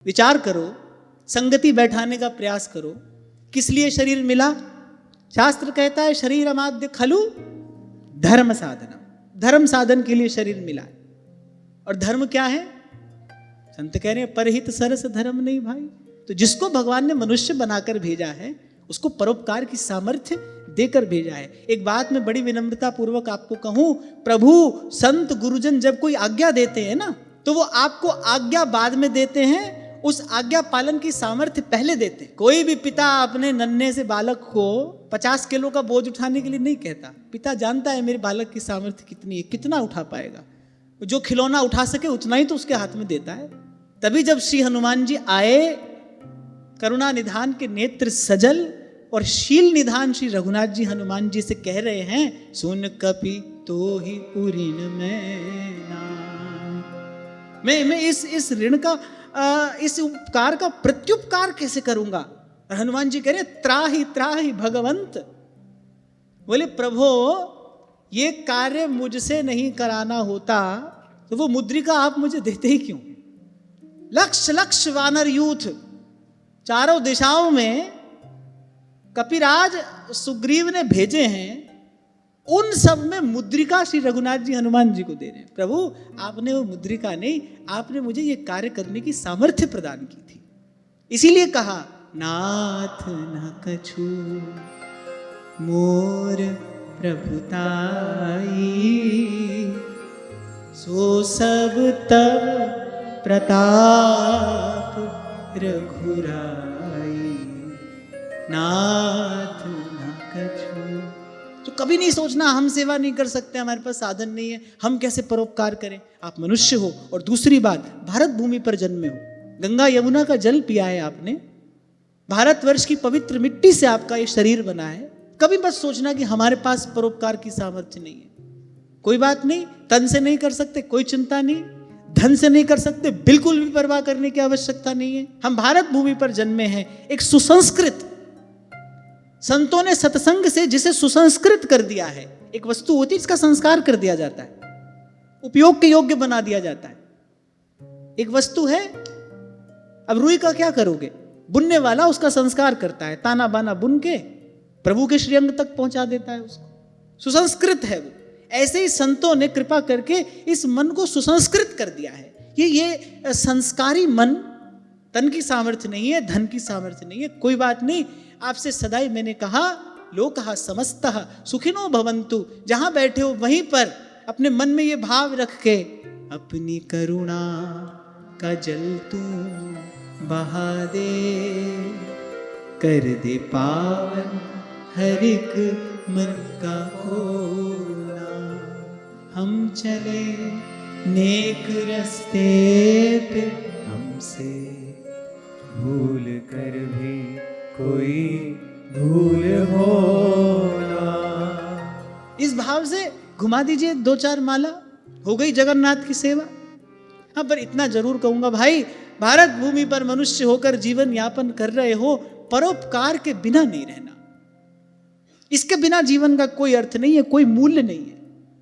विचार करो, संगति बैठाने का प्रयास करो। किस लिए शरीर मिला? शास्त्र कहता है शरीर अमाद्य खलु धर्म साधनम, धर्म साधन के लिए शरीर मिला है। और धर्म क्या है? संत कह रहे हैं परहित सरस धर्म नहीं भाई। तो जिसको भगवान ने मनुष्य बनाकर भेजा है उसको परोपकार की सामर्थ्य देकर भेजा है। एक बात मैं बड़ी विनम्रता पूर्वक आपको कहूं, प्रभु संत गुरुजन जब कोई आज्ञा देते हैं ना, तो वो आपको आज्ञा बाद में देते हैं, उस आज्ञा पालन की सामर्थ्य पहले देते हैं। कोई भी पिता अपने नन्हे से बालक को 50 किलो का बोझ उठाने के लिए नहीं कहता। पिता जानता है मेरे बालक की सामर्थ्य कितनी है, कितना उठा पाएगा। जो खिलौना उठा सके उतना ही तो उसके हाथ में देता है। तभी जब श्री हनुमान जी आए, करुणा निधान के नेत्र सजल और शील निधान श्री रघुनाथ जी हनुमान जी से कह रहे हैं, सुन कपि तो ही पुरीन मैं इस ऋण का इस उपकार का प्रत्युपकार कैसे करूंगा? और हनुमान जी कह रहे त्राहि त्राहि भगवंत। बोले प्रभु ये कार्य मुझसे नहीं कराना होता तो वो मुद्रिका आप मुझे देते ही क्यों? लक्ष लक्ष वानर यूथ चारों दिशाओं में कपिराज सुग्रीव ने भेजे हैं, उन सब में मुद्रिका श्री रघुनाथ जी हनुमान जी को दे रहे हैं। प्रभु आपने वो मुद्रिका नहीं, आपने मुझे ये कार्य करने की सामर्थ्य प्रदान की थी। इसीलिए कहा नाथ न कछु मोर प्रभुताई, सो सब तब प्रताप रघुराई, नाथ न कछु। तो कभी नहीं सोचना हम सेवा नहीं कर सकते, हमारे पास साधन नहीं है, हम कैसे परोपकार करें। आप मनुष्य हो, और दूसरी बात भारत भूमि पर जन्मे हो, गंगा यमुना का जल पिया है आपने, भारतवर्ष की पवित्र मिट्टी से आपका ये शरीर बना है। कभी मत सोचना कि हमारे पास परोपकार की सामर्थ्य नहीं है। कोई बात नहीं, तन से नहीं कर सकते कोई चिंता नहीं, धन से नहीं कर सकते बिल्कुल भी परवाह करने की आवश्यकता नहीं है। हम भारत भूमि पर जन्मे हैं, एक सुसंस्कृत, संतों ने सत्संग से जिसे सुसंस्कृत कर दिया है। एक वस्तु होती है जिसका संस्कार कर दिया जाता है, उपयोग के योग्य बना दिया जाता है। एक वस्तु है, अब रुई का क्या करोगे? बुनने वाला उसका संस्कार करता है, ताना बाना बुन के प्रभु के श्रीअंग तक पहुंचा देता है उसको, सुसंस्कृत है वो। ऐसे ही संतों ने कृपा करके इस मन को सुसंस्कृत कर दिया है। ये संस्कारी मन, तन की सामर्थ्य नहीं है, धन की सामर्थ्य नहीं है, कोई बात नहीं। आपसे सदाई मैंने कहा लोकः समस्तः सुखिनो भवन्तु, जहां बैठे हो वहीं पर अपने मन में ये भाव रख के अपनी करुणा का जल तू बहा दे, कर दे पावन हर एक मन का होना। हम चले नेक रस्ते पे, हमसे भूल कर भी कोई भूल होना। इस भाव से घुमा दीजिए 2-4 माला, हो गई जगन्नाथ की सेवा। हाँ, पर इतना जरूर कहूंगा भाई, भारत भूमि पर मनुष्य होकर जीवन यापन कर रहे हो, परोपकार के बिना नहीं रहना। इसके बिना जीवन का कोई अर्थ नहीं है, कोई मूल्य नहीं है।